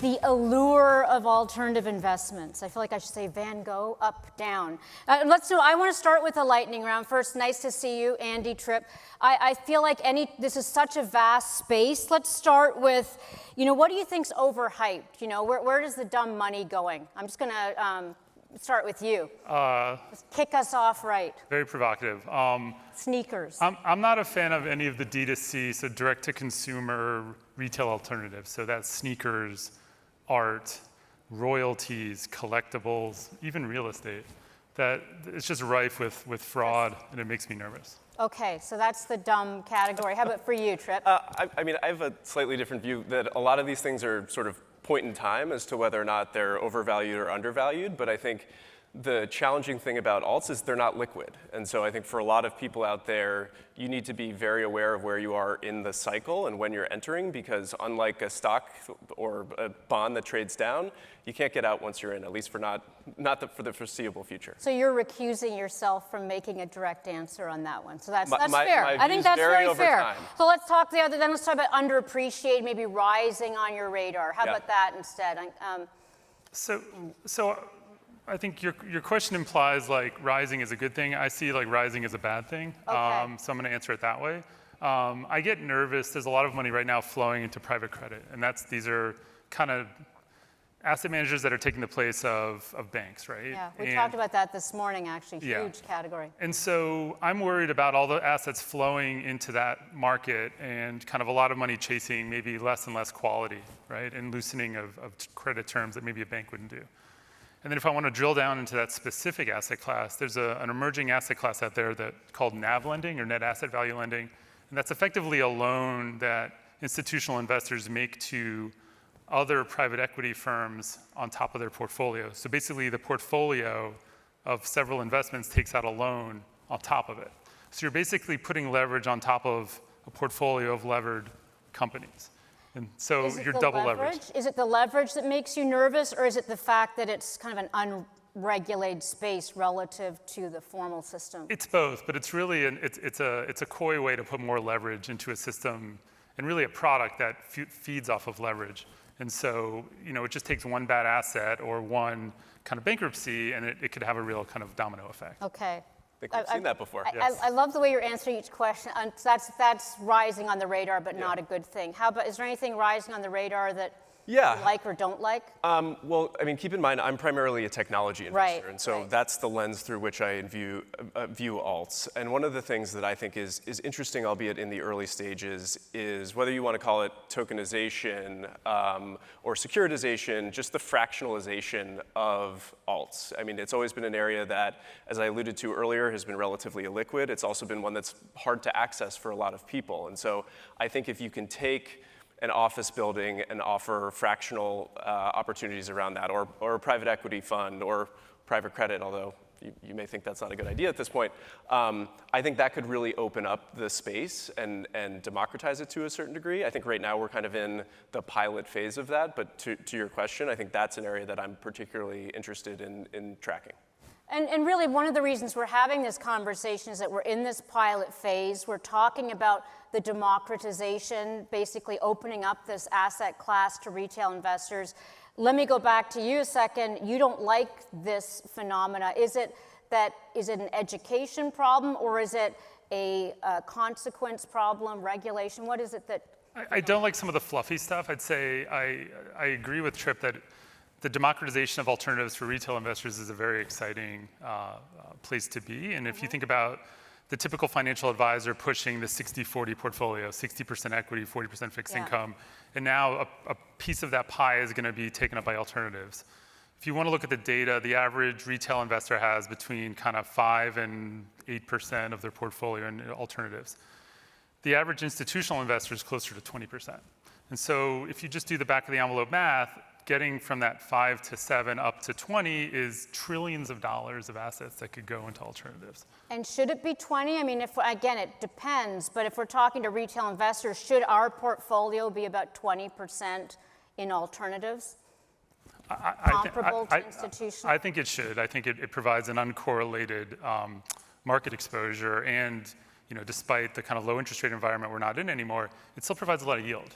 The allure of alternative investments. I feel like I should say Van Gogh, up, down. I want to start with a lightning round. First, nice to see you, Andy, Tripp. I feel like this is such a vast space. Let's start with, what do you think's overhyped? Where is the dumb money going? I'm just going to start with you. Just kick us off right. Very provocative. Sneakers. I'm not a fan of any of the D2C, so direct-to-consumer retail alternatives. So that's sneakers, art, royalties, collectibles, even real estate. That it's just rife with fraud, and it makes me nervous. Okay, so that's the dumb category. How about for you, Tripp? I have a slightly different view that a lot of these things are sort of point in time as to whether or not they're overvalued or undervalued, but I think the challenging thing about alts is they're not liquid. And so I think for a lot of people out there, you need to be very aware of where you are in the cycle and when you're entering, because unlike a stock or a bond that trades down, you can't get out once you're in, at least for for the foreseeable future. So you're recusing yourself from making a direct answer on that one. So that's fair. My I think that's very fair. Time. So let's talk then let's talk about underappreciated, maybe rising on your radar. How about that instead? So I think your question implies like rising is a good thing. I see like rising as a bad thing. Okay. So I'm going to answer it that way. I get nervous. There's a lot of money right now flowing into private credit, and these are kind of asset managers that are taking the place of banks, right? Yeah, we talked about that this morning, actually. Huge category. And so I'm worried about all the assets flowing into that market and kind of a lot of money chasing maybe less and less quality, right? And loosening of credit terms that maybe a bank wouldn't do. And then if I want to drill down into that specific asset class, there's an emerging asset class out there called NAV lending, or net asset value lending. And that's effectively a loan that institutional investors make to other private equity firms on top of their portfolio. So basically the portfolio of several investments takes out a loan on top of it. So you're basically putting leverage on top of a portfolio of levered companies. And so you're double leveraged. Is it the leverage that makes you nervous, or is it the fact that it's kind of an unregulated space relative to the formal system? It's both, but it's really it's a coy way to put more leverage into a system, and really a product that feeds off of leverage. And so it just takes one bad asset or one kind of bankruptcy, and it could have a real kind of domino effect. Okay. I think we've seen that before. Yes. I love the way you're answering each question. That's rising on the radar, but not a good thing. Is there anything rising on the radar that you like or don't like? Well, keep in mind, I'm primarily a technology investor, and so that's the lens through which I view alts. And one of the things that I think is interesting, albeit in the early stages, is whether you want to call it tokenization or securitization, just the fractionalization of alts. It's always been an area that, as I alluded to earlier, has been relatively illiquid. It's also been one that's hard to access for a lot of people. And so I think if you can take an office building and offer fractional opportunities around that, or a private equity fund, or private credit, although you may think that's not a good idea at this point. I think that could really open up the space and democratize it to a certain degree. I think right now we're kind of in the pilot phase of that, but to your question, I think that's an area that I'm particularly interested in tracking. And really, one of the reasons we're having this conversation is that we're in this pilot phase. We're talking about the democratization, basically opening up this asset class to retail investors. Let me go back to you a second. You don't like this phenomena. Is it an education problem, or is it a consequence problem, regulation? What is it that? I don't like some of the fluffy stuff. I'd say I agree with Tripp that the democratization of alternatives for retail investors is a very exciting place to be. And if you think about the typical financial advisor pushing the 60-40 portfolio, 60% equity, 40% fixed income, and now a piece of that pie is going to be taken up by alternatives. If you want to look at the data, the average retail investor has between kind of 5 and 8% of their portfolio in alternatives. The average institutional investor is closer to 20%. And so if you just do the back of the envelope math, getting from that 5 to 7 up to 20 is trillions of dollars of assets that could go into alternatives. And should it be 20? Again, it depends, but if we're talking to retail investors, should our portfolio be about 20% in alternatives? Comparable to institutional? I think it should. I think it provides an uncorrelated market exposure, and despite the kind of low interest rate environment we're not in anymore, it still provides a lot of yield.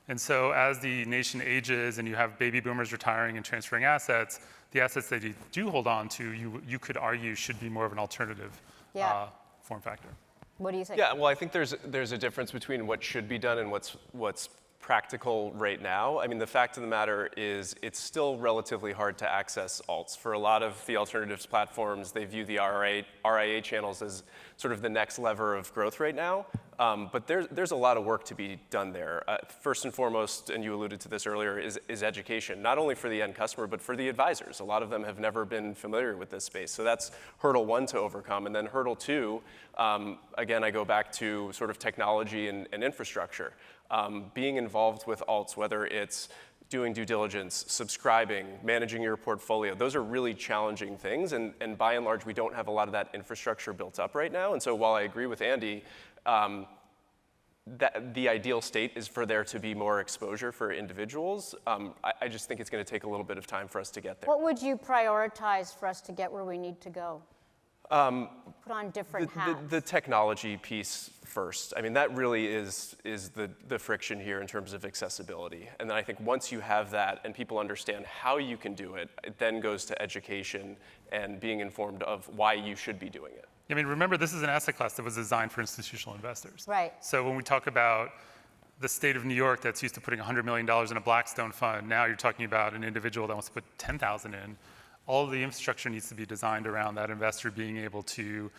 And so as the nation ages and you have baby boomers retiring and transferring assets, the assets that you do hold on to, you could argue should be more of an alternative form factor. What do you think? Yeah, well, I think there's a difference between what should be done and what's practical right now. I mean, the fact of the matter is it's still relatively hard to access alts. For a lot of the alternatives platforms, they view the RIA channels as sort of the next lever of growth right now. But there's a lot of work to be done there. First and foremost, and you alluded to this earlier, is education, not only for the end customer, but for the advisors. A lot of them have never been familiar with this space. So that's hurdle one to overcome. And then hurdle two, again, I go back to sort of technology and infrastructure. Being involved with alts, whether it's doing due diligence, subscribing, managing your portfolio, those are really challenging things. And by and large, we don't have a lot of that infrastructure built up right now. And so while I agree with Andy, that the ideal state is for there to be more exposure for individuals. I just think it's going to take a little bit of time for us to get there. What would you prioritize for us to get where we need to go? Put on different hats. The technology piece first. I mean, that really is the friction here in terms of accessibility. And then I think once you have that and people understand how you can do it, it then goes to education and being informed of why you should be doing it. I mean, remember, this is an asset class that was designed for institutional investors. Right. So when we talk about the state of New York that's used to putting $100 million in a Blackstone fund, now you're talking about an individual that wants to put 10,000 in. All of the infrastructure needs to be designed around that investor being able to,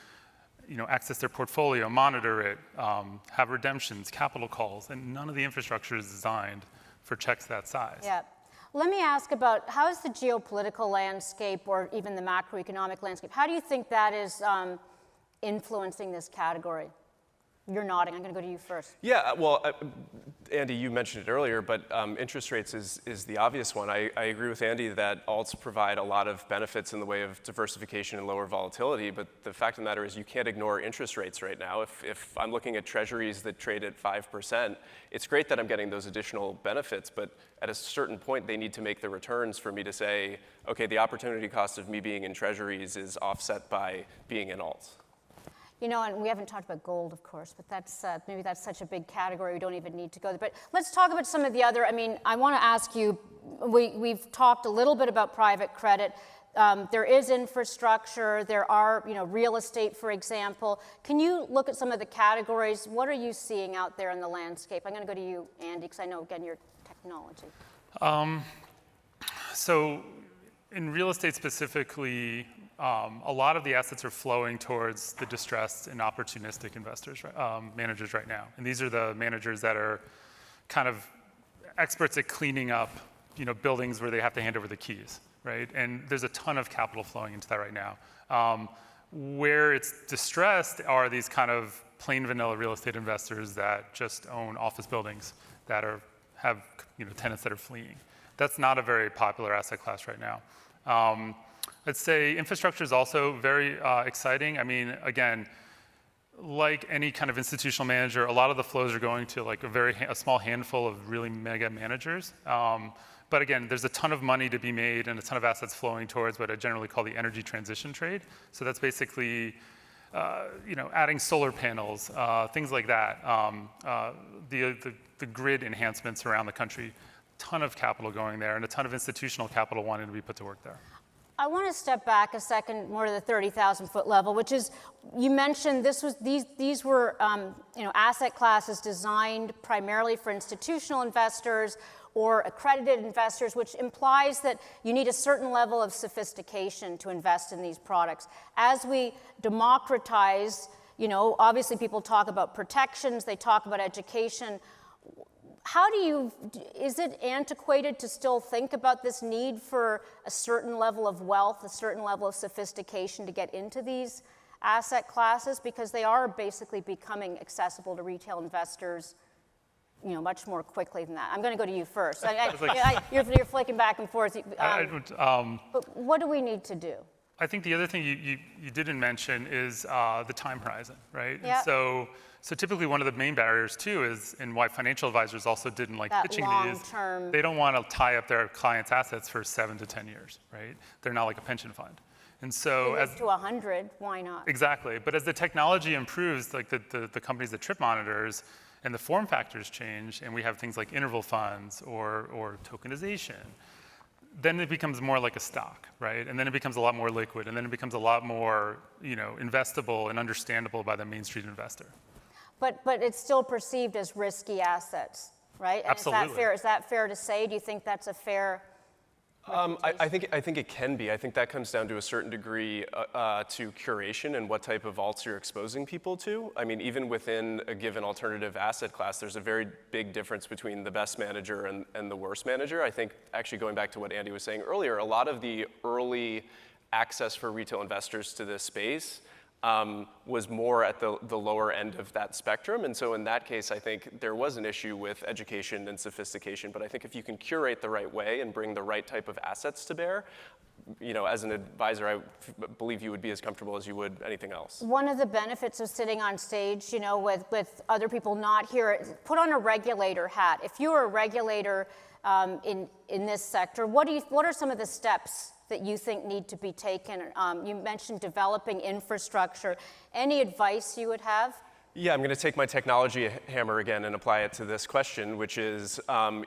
access their portfolio, monitor it, have redemptions, capital calls, and none of the infrastructure is designed for checks that size. Yeah. Let me ask about how is the geopolitical landscape or even the macroeconomic landscape, how do you think that is influencing this category? You're nodding. I'm going to go to you first. Yeah, well, Andy, you mentioned it earlier, but interest rates is the obvious one. I agree with Andy that alts provide a lot of benefits in the way of diversification and lower volatility, but the fact of the matter is you can't ignore interest rates right now. If I'm looking at treasuries that trade at 5%, it's great that I'm getting those additional benefits, but at a certain point they need to make the returns for me to say, okay, the opportunity cost of me being in treasuries is offset by being in alts. And we haven't talked about gold, of course, but that's maybe that's such a big category we don't even need to go there. But let's talk about some of the other. I mean, I want to ask you. We've talked a little bit about private credit. There is infrastructure. There are, real estate, for example. Can you look at some of the categories? What are you seeing out there in the landscape? I'm going to go to you, Andy, because I know again your technology. So, in real estate specifically. A lot of the assets are flowing towards the distressed and opportunistic investors, managers right now. And these are the managers that are kind of experts at cleaning up, buildings where they have to hand over the keys, right? And there's a ton of capital flowing into that right now. Where it's distressed are these kind of plain vanilla real estate investors that just own office buildings that have tenants that are fleeing. That's not a very popular asset class right now. I'd say infrastructure is also very exciting. I mean, again, like any kind of institutional manager, a lot of the flows are going to like a small handful of really mega managers. But again, there's a ton of money to be made and a ton of assets flowing towards what I generally call the energy transition trade. So that's basically, adding solar panels, things like that. The grid enhancements around the country, ton of capital going there, and a ton of institutional capital wanting to be put to work there. I want to step back a second more to the 30,000-foot level, which is, you mentioned these were asset classes designed primarily for institutional investors or accredited investors, which implies that you need a certain level of sophistication to invest in these products. As we democratize, obviously people talk about protections, they talk about education. Is it antiquated to still think about this need for a certain level of wealth, a certain level of sophistication to get into these asset classes? Because they are basically becoming accessible to retail investors, much more quickly than that. I'm going to go to you first. You're flicking back and forth. But what do we need to do? I think the other thing you didn't mention is the time horizon, right? Yeah. And so typically one of the main barriers too is, and why financial advisors also didn't like that pitching these, they don't want to tie up their clients' assets for 7 to 10 years, right? They're not like a pension fund. And so as to 100, why not? Exactly, but as the technology improves, like the companies that Tripp monitors, and the form factors change, and we have things like interval funds or tokenization, then it becomes more like a stock, right? And then it becomes a lot more liquid, and then it becomes a lot more, investable and understandable by the Main Street investor. But it's still perceived as risky assets, right? And Absolutely. Is that fair to say? Do you think that's a fair? I think it can be. I think that comes down to a certain degree to curation and what type of alts you're exposing people to. I mean, even within a given alternative asset class, there's a very big difference between the best manager and the worst manager. I think, actually going back to what Andy was saying earlier, a lot of the early access for retail investors to this space was more at the lower end of that spectrum. And so in that case, I think there was an issue with education and sophistication. But I think if you can curate the right way and bring the right type of assets to bear, as an advisor, I believe you would be as comfortable as you would anything else. One of the benefits of sitting on stage, with other people not here, put on a regulator hat. If you were a regulator in this sector, what are some of the steps that you think need to be taken? You mentioned developing infrastructure. Any advice you would have? Yeah, I'm going to take my technology hammer again and apply it to this question, which is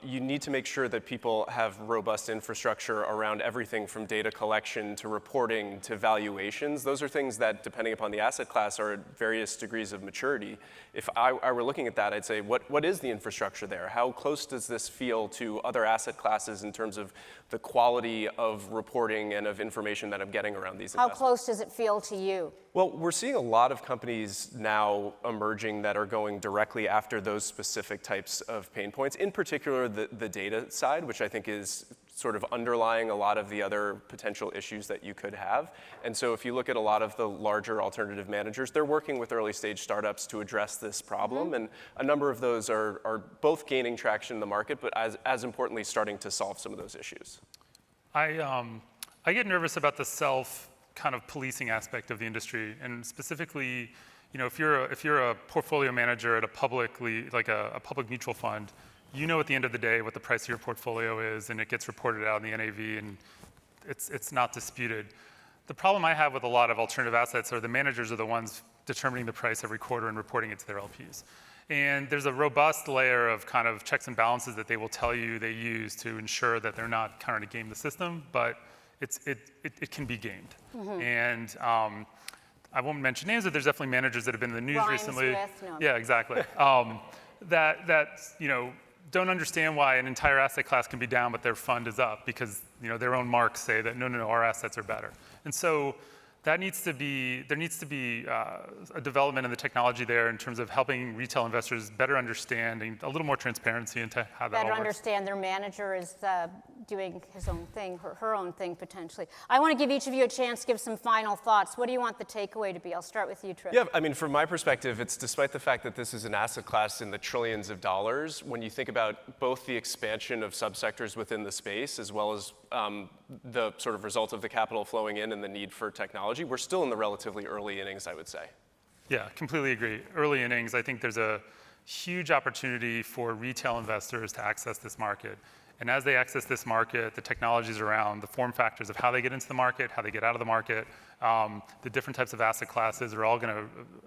you need to make sure that people have robust infrastructure around everything from data collection to reporting to valuations. Those are things that, depending upon the asset class, are at various degrees of maturity. If I were looking at that, I'd say, what is the infrastructure there? How close does this feel to other asset classes in terms of the quality of reporting and of information that I'm getting around these investments? How close does it feel to you? Well, we're seeing a lot of companies now emerging that are going directly after those specific types of pain points, in particular the data side, which I think is sort of underlying a lot of the other potential issues that you could have. And so if you look at a lot of the larger alternative managers, they're working with early stage startups to address this problem. Mm-hmm. And a number of those are both gaining traction in the market, but as importantly, starting to solve some of those issues. I get nervous about the kind of policing aspect of the industry, and specifically, if you're a portfolio manager at a public mutual fund, at the end of the day what the price of your portfolio is, and it gets reported out in the NAV, and it's not disputed. The problem I have with a lot of alternative assets are the managers are the ones determining the price every quarter and reporting it to their LPs. And there's a robust layer of kind of checks and balances that they will tell you they use to ensure that they're not trying to game the system, but it can be gamed. Mm-hmm. And I won't mention names, but there's definitely managers that have been in the news recently. No. Yeah, exactly. that don't understand why an entire asset class can be down, but their fund is up because their own marks say that no, our assets are better. And so there needs to be a development in the technology there in terms of helping retail investors better understand and a little more transparency into how that all works. Better understand their manager is doing his own thing, her own thing potentially. I want to give each of you a chance to give some final thoughts. What do you want the takeaway to be? I'll start with you, Tripp. Yeah, I mean, from my perspective, it's despite the fact that this is an asset class in the trillions of dollars, when you think about both the expansion of subsectors within the space as well as the sort of result of the capital flowing in and the need for technology, we're still in the relatively early innings, I would say. Yeah, completely agree. Early innings, I think there's a huge opportunity for retail investors to access this market. And as they access this market, the technologies around, the form factors of how they get into the market, how they get out of the market, the different types of asset classes are all going to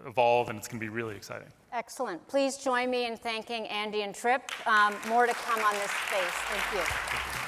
evolve, and it's going to be really exciting. Excellent. Please join me in thanking Andy and Tripp. More to come on this space. Thank you.